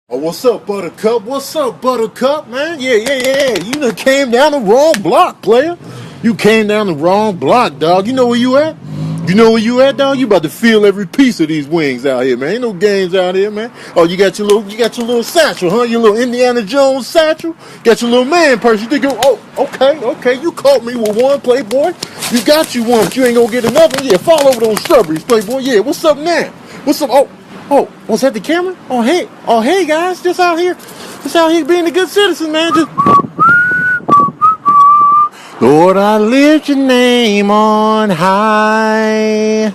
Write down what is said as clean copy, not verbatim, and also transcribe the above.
Oh, what's up, Buttercup? What's up, Buttercup, man? Yeah. You done came down the wrong block, player. You came down the wrong block, dog. You know where you at? You know where you at, dog? You about to feel every piece of these wings out here, man. Ain't no games out here, man. Oh, you got your little satchel, huh? Your little Indiana Jones satchel. Got your little man purse. You think you? Oh, okay. You caught me with one, Playboy. You got you one, but you ain't gonna get another. Yeah, fall over those strawberries, Playboy. Yeah, what's up now? What's up? Oh, was that the camera? Oh hey, guys, just out here being a good citizen, man. Just Lord, I lift your name on high.